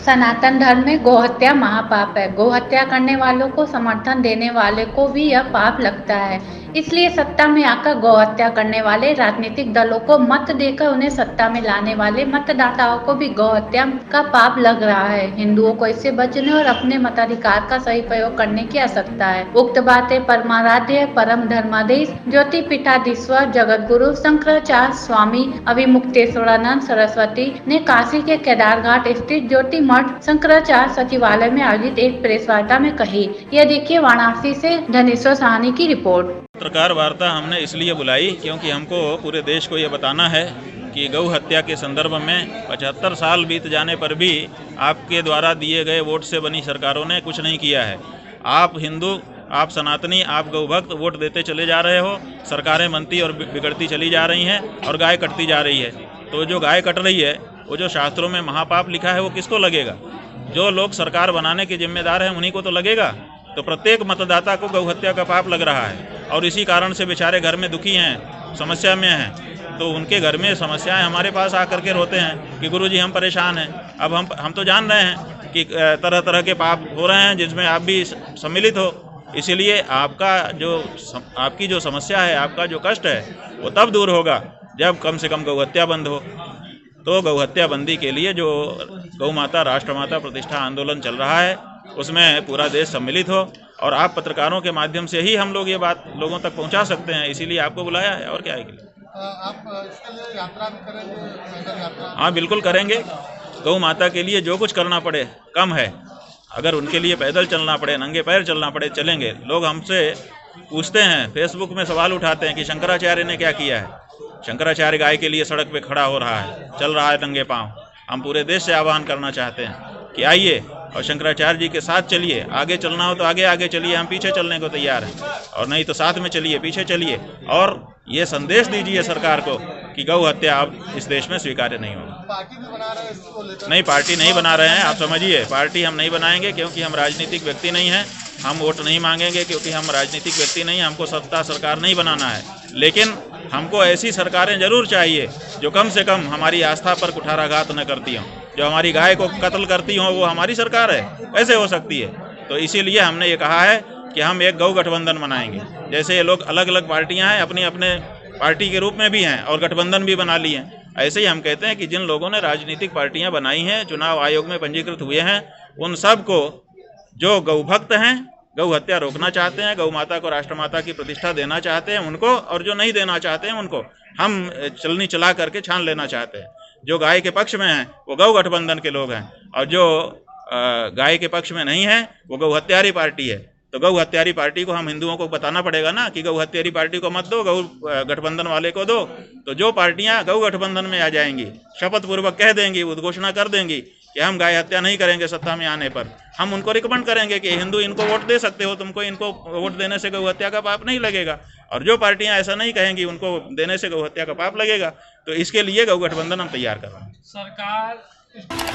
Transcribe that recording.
सनातन धर्म में गोहत्या महापाप है। गोहत्या करने वालों को समर्थन देने वाले को भी यह पाप लगता है। इसलिए सत्ता में आकर गोहत्या करने वाले राजनीतिक दलों को मत देकर उन्हें सत्ता में लाने वाले मतदाताओं को भी गोहत्या का पाप लग रहा है। हिंदुओं को इससे बचने और अपने मताधिकार का सही प्रयोग करने की आवश्यकता है। उक्त बातें परमाराध्य परम धर्माधीश ज्योति पीठाधीश्वर जगत गुरु शंकराचार्य स्वामी अभिमुक्तेश्वरानंद सरस्वती ने काशी के केदार घाट स्थित ज्योति मठ शंकराचार्य सचिवालय में आयोजित एक प्रेस वार्ता में कही। यह देखिए वाराणसी से धनेश्वर साहनी की रिपोर्ट। पत्रकार वार्ता हमने इसलिए बुलाई क्योंकि हमको पूरे देश को ये बताना है कि गौ हत्या के संदर्भ में 75 साल बीत जाने पर भी आपके द्वारा दिए गए वोट से बनी सरकारों ने कुछ नहीं किया है। आप हिंदू, आप सनातनी, आप गौ भक्त वोट देते चले जा रहे हो, सरकारें बनती और बिगड़ती चली जा रही हैं और गाय कटती जा रही है। तो जो गाय कट रही है वो जो शास्त्रों में महापाप लिखा है वो किसको लगेगा? जो लोग सरकार बनाने के जिम्मेदार हैं उन्हीं को तो लगेगा। तो प्रत्येक मतदाता को गौ हत्या का पाप लग रहा है और इसी कारण से बेचारे घर में दुखी हैं, समस्या में हैं। तो उनके घर में समस्याएं हमारे पास आकर के रोते हैं कि गुरुजी हम परेशान हैं। अब हम तो जान रहे हैं कि तरह तरह के पाप हो रहे हैं जिसमें आप भी सम्मिलित हो। इसीलिए आपकी जो समस्या है, आपका जो कष्ट है वो तब दूर होगा जब कम से कम गौ हत्या बंद हो। तो गौ हत्या बंदी के लिए जो गौ माता राष्ट्रमाता प्रतिष्ठा आंदोलन चल रहा है उसमें पूरा देश सम्मिलित हो और आप पत्रकारों के माध्यम से ही हम लोग ये बात लोगों तक पहुंचा सकते हैं। इसीलिए आपको बुलाया है और क्या है। आप इसके लिए यात्रा भी करेंगे, पैदल यात्रा? हाँ बिल्कुल करेंगे। गौ माता के लिए जो कुछ करना पड़े कम है। अगर उनके लिए पैदल चलना पड़े, नंगे पैर चलना पड़े, चलेंगे। लोग हमसे पूछते हैं, फेसबुक में सवाल उठाते हैं कि शंकराचार्य ने क्या किया है। शंकराचार्य गाय के लिए सड़क पे खड़ा हो रहा है, चल रहा है नंगे पांव। हम पूरे देश से आह्वान करना चाहते हैं कि आइए और शंकराचार्य जी के साथ चलिए। आगे चलना हो तो आगे आगे चलिए, हम पीछे चलने को तैयार हैं। और नहीं तो साथ में चलिए, पीछे चलिए और ये संदेश दीजिए सरकार को कि गौ हत्या अब इस देश में स्वीकार्य नहीं होगी। पार्टी भी बना रहे हैं इसको लेकर? नहीं, पार्टी नहीं बना रहे हैं। आप समझिए, पार्टी हम नहीं बनाएंगे क्योंकि हम राजनीतिक व्यक्ति नहीं हैं। हम वोट नहीं मांगेंगे क्योंकि हम राजनीतिक व्यक्ति नहीं हैं। हमको सत्ता सरकार नहीं बनाना है, लेकिन हमको ऐसी सरकारें जरूर चाहिए जो कम से कम हमारी आस्था पर कुठाराघात न करती हों। जो हमारी गाय को कत्ल करती हों वो हमारी सरकार है, कैसे हो सकती है? तो इसीलिए हमने ये कहा है कि हम एक गौ गठबंधन बनाएंगे। जैसे ये लोग अलग अलग पार्टियां हैं, अपने अपने पार्टी के रूप में भी हैं और गठबंधन भी बना लिए हैं, ऐसे ही हम कहते हैं कि जिन लोगों ने राजनीतिक पार्टियां बनाई हैं, चुनाव आयोग में पंजीकृत हुए हैं, उन सब को जो गौ भक्त हैं, गौ हत्या रोकना चाहते हैं, गौ माता को राष्ट्रमाता की प्रतिष्ठा देना चाहते हैं उनको, और जो नहीं देना चाहते हैं उनको हम चलनी चला करके छान लेना चाहते हैं। जो गाय के पक्ष में हैं वो गौ गठबंधन के लोग हैं और जो गाय के पक्ष में नहीं है वो गौ हत्यारी पार्टी है। तो गौ हत्यारी पार्टी को हम हिंदुओं को बताना पड़ेगा ना कि गौ हत्यारी पार्टी को मत दो, गौ गठबंधन वाले को दो। तो जो पार्टियां गौ गठबंधन में आ जाएंगी, शपथ पूर्वक कह देंगी, उद्घोषणा कर देंगी कि हम गाय हत्या नहीं करेंगे सत्ता में आने पर, हम उनको रिकमेंड करेंगे कि हिंदू इनको वोट दे सकते हो, तुमको इनको वोट देने से गौ हत्या का पाप नहीं लगेगा। और जो पार्टियां ऐसा नहीं कहेंगी उनको देने से गौ हत्या का पाप लगेगा। तो इसके लिए गौ गठबंधन हम तैयार कर रहे हैं। सरकार